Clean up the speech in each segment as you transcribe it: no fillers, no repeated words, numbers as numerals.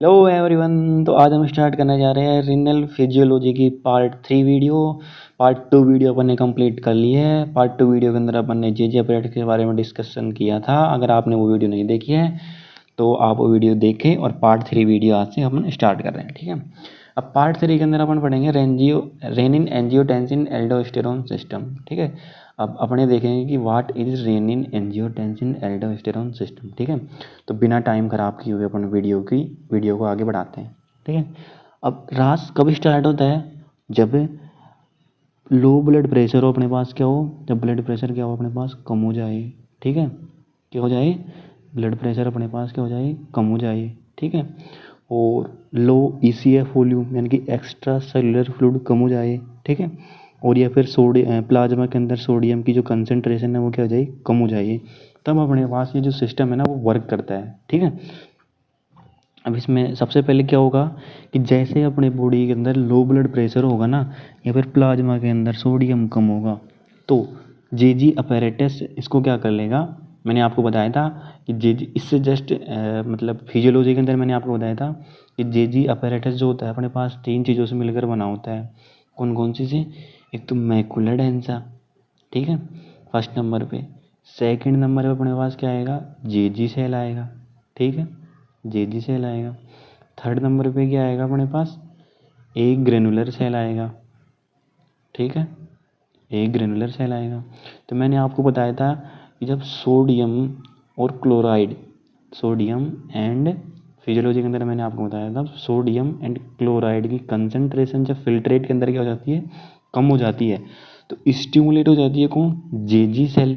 Hello everyone. तो आज हम स्टार्ट करने जा रहे हैं रीनल फिजियोलॉजी की पार्ट 3 वीडियो। पार्ट 2 वीडियो अपन ने कंप्लीट कर ली है। पार्ट 2 वीडियो के अंदर अपन ने जे ऑपरेटर के बारे में डिस्कशन किया था। अगर आपने वो वीडियो नहीं देखी है तो आप वो वीडियो देखें और पार्ट 3 वीडियो आज से अपन स्टार्ट कर रहे हैं। ठीक है, अब पार्ट 3 के अंदर अपन पढ़ेंगे रेनिन एंजियोटेंसिन एल्डोस्टेरोन सिस्टम। ठीक है, अब अपने देखेंगे कि what is renin angiotensin aldosterone system. ठीक है, तो बिना टाइम ख़राब किए हुए अपन वीडियो को आगे बढ़ाते हैं। ठीक है, अब रास कब स्टार्ट होता है? जब लो ब्लड प्रेशर हो अपने पास, क्या हो? जब ब्लड प्रेशर क्या हो अपने पास? कम हो जाए। ठीक है, क्या हो जाए? ब्लड प्रेशर अपने पास क्या हो जाए? कम हो जाए। ठीक है, और लो ECF वॉल्यूम यानी कि एक्स्ट्रा सेलुलर फ्लूइड कम हो जाए। ठीक है, और या फिर सोडियम प्लाज्मा के अंदर सोडियम की जो कंसनट्रेशन है वो क्या हो जाए? कम हो जाए। तब अपने पास ये जो सिस्टम है ना वो वर्क करता है। ठीक है, अब इसमें सबसे पहले क्या होगा कि जैसे अपने बॉडी के अंदर लो ब्लड प्रेशर होगा ना या फिर प्लाज्मा के अंदर सोडियम कम होगा तो जेजी अपैरेटस इसको क्या कर लेगा? मैंने आपको बताया था कि जेजी इससे जस्ट मतलब फिजियोलॉजी के अंदर मैंने आपको बताया था कि जेजी अपैरेटस जो होता है अपने पास 3 चीज़ों से मिलकर बना होता है। कौन कौन सी से? एक तो मैकुलर डेंसा, ठीक है, फर्स्ट नंबर पे। सेकंड नंबर पे अपने पास क्या आएगा? जेजी सेल आएगा। ठीक है, जेजी सेल आएगा। थर्ड नंबर पे क्या आएगा अपने पास? एक ग्रेनुलर सेल आएगा। ठीक है, एक ग्रेनुलर सेल आएगा। तो मैंने आपको बताया था कि जब सोडियम और क्लोराइड, सोडियम एंड फिजियोलॉजी के अंदर मैंने आपको बताया था सोडियम एंड क्लोराइड की कंसनट्रेशन जब फिल्ट्रेट के अंदर क्या हो जाती है? कम हो जाती है। तो स्टिमुलेट हो जाती है कौन? JG cell.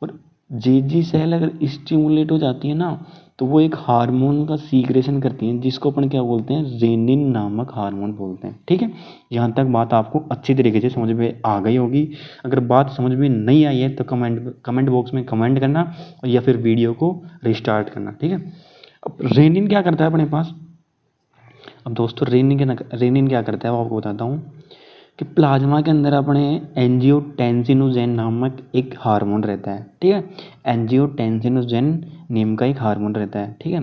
और जेजी सेल अगर स्टिमुलेट हो जाती है ना तो वो एक हार्मोन का सीक्रेशन करती हैं जिसको अपन क्या बोलते हैं? रेनिन नामक हार्मोन बोलते हैं। ठीक है, यहाँ तक बात आपको अच्छी तरीके से समझ में आ गई होगी। अगर बात समझ में नहीं आई है तो कमेंट बॉक्स में कमेंट करना या फिर वीडियो को रिस्टार्ट करना। ठीक है, अब रेनिन क्या करता है अपने पास? अब दोस्तों रेनिन क्या करता है वो आपको बताता हूँ कि प्लाज्मा के अंदर अपने एंजियोटेंसिनोजेन नामक एक हार्मोन रहता है। ठीक है, एंजियोटेंसिनोजेन नेम का एक हार्मोन रहता है। ठीक है,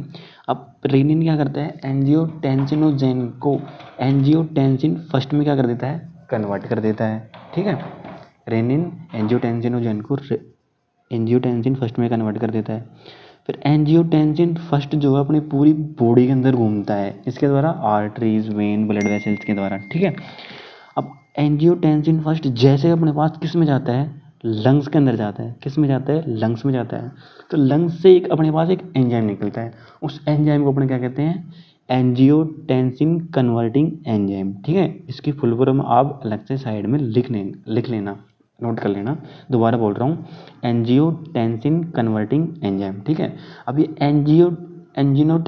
अब रेनिन क्या करता है? एंजियोटेंसिनोजेन को एंजियोटेंसिन फर्स्ट में क्या कर देता है? कन्वर्ट कर देता है। ठीक है, रेनिन एंजियोटेंसिनोजेन को एंजियोटेंसिन फर्स्ट में कन्वर्ट कर देता है। फिर एंजियोटेंसिन फर्स्ट जो है अपनी पूरी बॉडी के अंदर घूमता है इसके द्वारा, आर्टरीज वेन ब्लड वेसल्स के द्वारा। ठीक है, अब एंजियोटेंसिन फर्स्ट जैसे अपने पास किस में जाता है? लंग्स के अंदर जाता है। किस में जाता है? लंग्स में जाता है। तो लंग्स से एक अपने पास एक एंजाइम निकलता है, उस एंजाइम को अपने क्या कहते हैं? Angiotensin converting enzyme. ठीक है, इसकी फुल फॉर्म आप अलग से साइड में लिख लेना, नोट कर लेना। दोबारा बोल रहा हूँ, एंजियोटेंसिन कन्वर्टिंग एंजाइम। ठीक है, अब ये एंजियोटेंसिन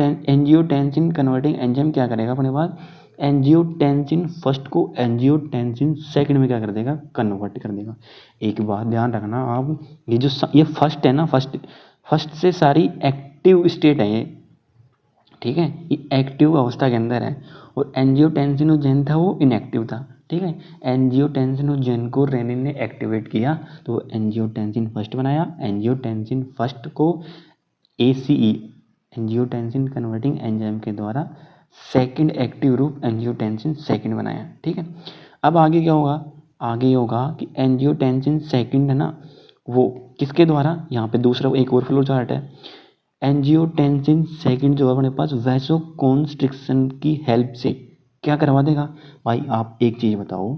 कन्वर्टिंग एंजाइम क्या करेगा अपने पास? एंजियोटेंसिन फर्स्ट को एंजियोटेंसिन सेकंड में क्या कर देगा? कन्वर्ट कर देगा। एक बात ध्यान रखना आप, ये फर्स्ट है ना, फर्स्ट से सारी एक्टिव स्टेट है ये। ठीक है, ये एक्टिव अवस्था के अंदर है और एंजियोटेंसिनोजेन था वो इनएक्टिव था। ठीक है, एंजियोटेंसिनोजेन को रेनिन ने एक्टिवेट किया तो एंजियोटेंसिन फर्स्ट बनाया। एंजियोटेंसिन फर्स्ट को ACE एंजियोटेंसिन कन्वर्टिंग एंजाइम के द्वारा सेकंड एक्टिव रूप एंजियोटेंसिन सेकंड बनाया। ठीक है, अब आगे क्या होगा? आगे होगा कि एंजियोटेंसिन सेकंड है ना वो किसके द्वारा? यहाँ पे दूसरा एक और फ्लो चार्ट है। एंजियोटेंसिन सेकंड जो है अपने पास वैसो कॉन्स्ट्रिक्शन की हेल्प से क्या करवा देगा? भाई आप एक चीज़ बताओ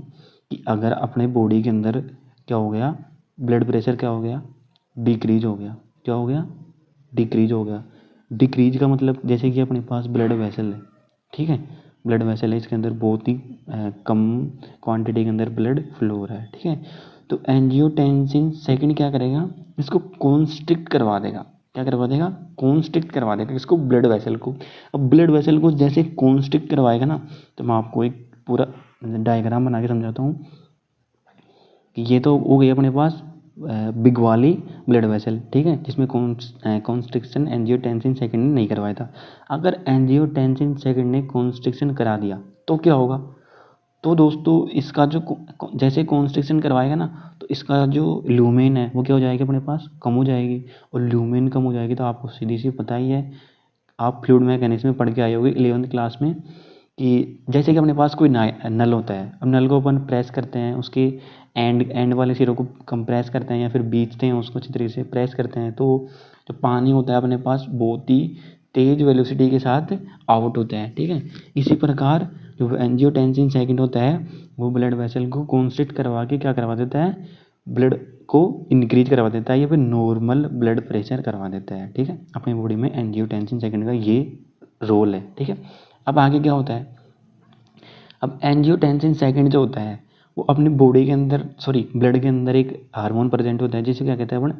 कि अगर अपने बॉडी के अंदर क्या हो गया? ब्लड प्रेशर क्या हो गया? डिक्रीज हो गया। क्या हो गया? डिक्रीज हो गया। डिक्रीज का मतलब जैसे कि अपने पास ब्लड वेसल है। ठीक है, ब्लड वेसल है, इसके अंदर बहुत ही कम क्वांटिटी के अंदर ब्लड फ्लो हो रहा है। ठीक है, तो एंजियोटेंसिन सेकंड क्या करेगा? इसको कॉन्स्ट्रिक्ट करवा देगा। क्या करवा देगा? कॉन्स्ट्रिक्ट करवा देगा इसको, ब्लड वेसल को। अब ब्लड वेसल को जैसे कॉन्स्ट्रिक्ट करवाएगा ना तो मैं आपको एक पूरा डायग्राम बना के समझाता हूँ कि ये तो हो गई अपने पास बिग वाली ब्लड वेसल। ठीक है, जिसमें कॉन्स्ट्रिक्शन एंजियोटेंसिन सेकंड ने नहीं करवाया था। अगर एंजियोटेंसिन सेकंड ने कॉन्स्ट्रिक्शन करा दिया तो क्या होगा? तो दोस्तों इसका जो जैसे कॉन्स्ट्रिक्शन करवाएगा ना तो इसका जो ल्यूमेन है वो क्या हो जाएगी अपने पास? कम हो जाएगी। और ल्यूमेन कम हो जाएगी तो आपको सीधी सी पता ही है आप फ्लूइड मैकेनिक्स में पढ़ के आए होगे 11th क्लास में कि जैसे कि अपने पास कोई नल होता है, अब नल को अपन प्रेस करते हैं, उसके एंड वाले सिरों को कंप्रेस करते हैं या फिर बीचते हैं उसको अच्छी तरीके से प्रेस करते हैं, तो जो पानी होता है अपने पास बहुत ही तेज़ वेलोसिटी के साथ आउट होता है, ठीक है। इसी प्रकार जो एंजियोटेंसिन सेकंड होता है वो ब्लड वेसल को कॉन्स्ट्रिक्ट करवा के क्या करवा देता है, ब्लड को इंक्रीज करवा देता है या फिर नॉर्मल ब्लड प्रेशर करवा देता है, ठीक है। अपनी बॉडी में एंजियोटेंसिन सेकंड का ये रोल है, ठीक है। अब आगे क्या होता है, अब एंजियोटेंसिन सेकंड जो होता है वो अपनी बॉडी के अंदर ब्लड के अंदर एक हार्मोन प्रेजेंट होता है जिसे क्या कहते हैं अपन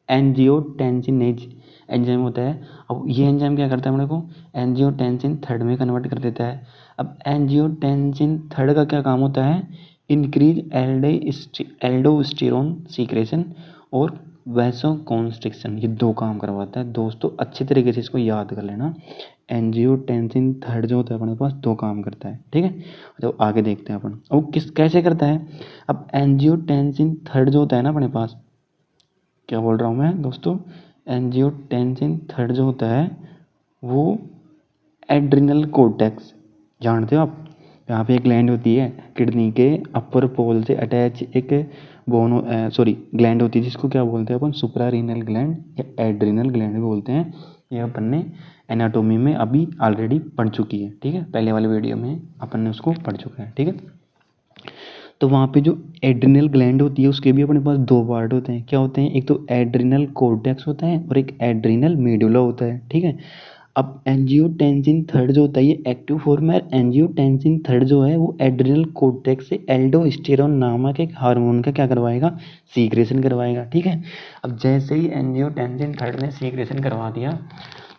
एंजियोटेंसिनेज एंजाइम होता है। अब ये एंजाइम क्या करता है अपने को एंजियोटेंसिन थर्ड में कन्वर्ट कर देता है। अब एंजियोटेंसिन थर्ड का क्या काम होता है, इंक्रीज एल्डोस्टेरोन सीक्रेशन और वैसोकॉन्स्ट्रिक्शन, ये 2 काम करवाता है दोस्तों, अच्छी तरीके से इसको याद कर लेना। एंजियोटेंसिन थर्ड जो होता है अपने पास 2 काम करता है, ठीक है। तो आगे देखते हैं अपन वो कैसे करता है। अब एंजियोटेंसिन थर्ड जो होता है ना अपने पास, क्या बोल रहा हूँ मैं दोस्तों, एंजियोटेंसिन थर्ड जो होता है वो एड्रिनल कोर्टेक्स, जानते हो आप, यहाँ पे एक ग्लैंड होती है किडनी के अपर पोल से अटैच, एक ग्लैंड होती है जिसको क्या बोलते हैं अपन सुप्रारीनल ग्लैंड या एड्रिनल ग्लैंड भी बोलते हैं। ये अपन ने एनाटोमी में अभी ऑलरेडी पढ़ चुकी है, ठीक है, पहले वाले वीडियो में अपन ने उसको पढ़ चुका है, ठीक है। तो वहाँ पे जो एड्रिनल ग्लैंड होती है उसके भी अपने पास 2 पार्ट होते हैं, क्या होते हैं, एक तो एड्रिनल कोर्टेक्स होता है और एक एड्रिनल मेडुला होता है, ठीक है। अब एंजियोटेंसिन थर्ड जो होता है ये एक्टिव फॉर्म है, एंजियोटेंसिन थर्ड जो है वो एड्रिनल कोर्टेक्स से एल्डोस्टेरोन नामक एक हार्मोन का क्या करवाएगा, सीक्रेशन करवाएगा, ठीक है। अब जैसे ही एंजियोटेंसिन थर्ड ने सीक्रेशन करवा दिया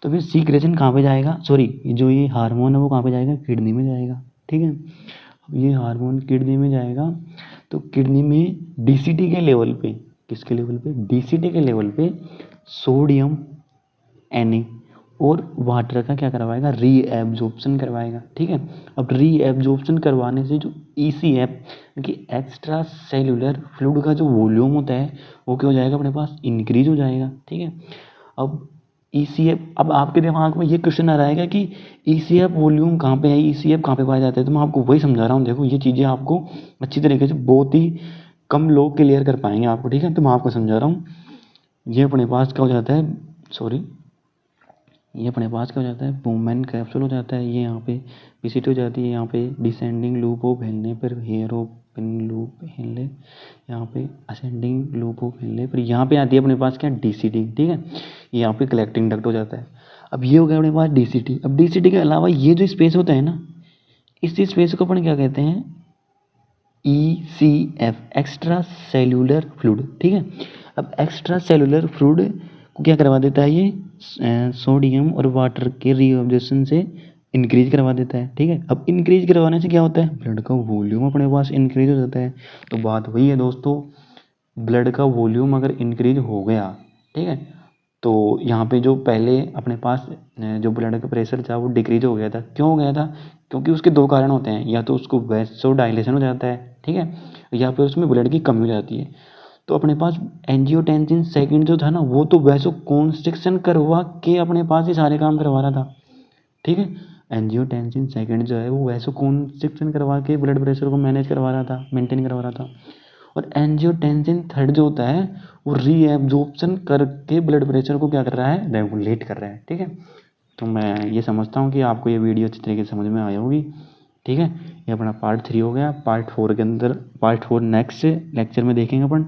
तो फिर सीक्रेशन कहाँ पे जाएगा, जो ये हार्मोन है वो कहाँ पे जाएगा, किडनी में जाएगा, ठीक है। अब ये हार्मोन किडनी में जाएगा तो किडनी में डीसीटी के लेवल पे, किसके लेवल पे, डीसीटी के लेवल पे सोडियम Na और वाटर का क्या करवाएगा, रीएब्जॉर्प्शन करवाएगा, ठीक है। अब रीएब्जॉर्प्शन करवाने से जो ECF कि एक्स्ट्रा सेल्यूलर फ्लूइड का जो वॉल्यूम होता है वो क्या हो जाएगा अपने पास, इंक्रीज हो जाएगा, ठीक है। अब ECF, अब आपके दिमाग में ये क्वेश्चन आ रहेगा कि ECF वॉल्यूम कहाँ पे है, ECF कहाँ पे पाया जाता है, तो मैं आपको वही समझा रहा हूँ। देखो ये चीज़ें आपको अच्छी तरीके से बहुत ही कम लोग क्लियर कर पाएंगे आपको, ठीक है, तो मैं आपको समझा रहा हूँ। ये अपने पास क्या हो जाता है, ये अपने पास क्या हो जाता है, वुमेन कैप्सूल हो जाता है, ये यहाँ पे पीसीटी हो जाती है, यहाँ पे डिसेंडिंग लूप ऑफ हिलने पर हेयर ऑफ पिन लूप हिलने, यहाँ पे असेंडिंग लूप ऑफ हिलने पर यहाँ पे आती है अपने पास क्या, डीसीटी, ठीक है। ये यहाँ पे कलेक्टिंग डक्ट हो जाता है। अब ये हो गया अपने पास डीसीटी। अब डीसीटी के अलावा ये जो स्पेस होता है ना, इस स्पेस को अपन क्या कहते हैं, ECF, एक्स्ट्रा सेल्यूलर फ्लूइड, ठीक है। अब एक्स्ट्रा सेल्यूलर फ्लूइड को क्या करवा देता है, ये सोडियम और वाटर के रीअब्जॉर्प्शन से इंक्रीज करवा देता है, ठीक है। अब इंक्रीज करवाने से क्या होता है, ब्लड का वॉल्यूम अपने पास इंक्रीज हो जाता है। तो बात वही है दोस्तों, ब्लड का वॉल्यूम अगर इंक्रीज हो गया, ठीक है, तो यहाँ पे जो पहले अपने पास जो ब्लड का प्रेशर था वो डिक्रीज हो गया था। क्यों हो गया था, क्योंकि उसके 2 कारण होते हैं, या तो उसको वैसोडाइलेशन हो जाता है, ठीक है, या फिर उसमें ब्लड की कमी हो जाती है। तो अपने पास एंजियोटेंसिन सेकंड जो था ना वो तो वैसोकॉन्स्ट्रिक्शन करवा के अपने पास ही सारे काम करवा रहा था, ठीक है। एंजियोटेंसिन सेकंड जो है वो वैसोकॉन्स्ट्रिक्शन करवा के ब्लड प्रेशर को मैनेज करवा रहा था, मेंटेन करवा रहा था। और एंजियोटेंसिन थर्ड जो होता है वो रीएब्जॉर्प्शन करके ब्लड प्रेशर को क्या कर रहा है, रेगुलेट कर रहा है, ठीक है। तो मैं ये समझता हूँ कि आपको ये वीडियो अच्छी तरीके से समझ में आई होगी, ठीक है। ये अपना पार्ट 3 हो गया। पार्ट 4 नेक्स्ट लेक्चर में देखेंगे अपन,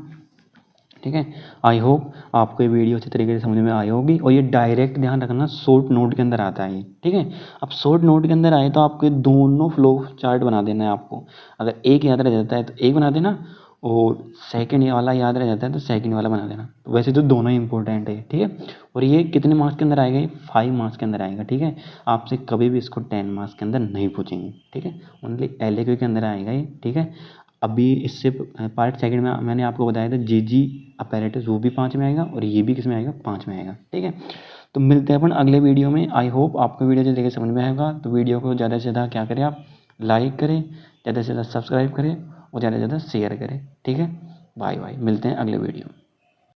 ठीक है। आई होप आपको ये वीडियो अच्छी तरीके से समझ में आई होगी। और ये डायरेक्ट ध्यान रखना शॉर्ट नोट के अंदर आता है ये, ठीक है। अब शॉर्ट नोट के अंदर आए तो आपके दोनों फ्लो चार्ट बना देना है आपको। अगर एक याद रह जाता है तो एक बना देना, और सेकंड वाला याद रह जाता है तो सेकंड वाला बना देना। वैसे तो दोनों ही इंपॉर्टेंट है, ठीक है। और ये कितने मार्क्स के अंदर आएगा, ये 5 मार्क्स के अंदर आएगा, ठीक है। आपसे कभी भी इसको 10 मार्क्स के अंदर नहीं पूछेंगे, ठीक है। ओनली LAQ के अंदर आएगा ये, ठीक है। अभी इससे पार्ट सेकंड में मैंने आपको बताया था GG अपैरेटस, वो भी 5 में आएगा, और ये भी किस में आएगा, 5 में आएगा, ठीक है। तो मिलते हैं अपन अगले वीडियो में। आई होप आपको वीडियो जो देखे समझ में आएगा। तो वीडियो को ज़्यादा से ज़्यादा क्या करें, आप लाइक करें, ज़्यादा से ज़्यादा सब्सक्राइब करें और ज़्यादा से ज़्यादा शेयर करें, ठीक है। बाय बाय, मिलते हैं अगले वीडियो में।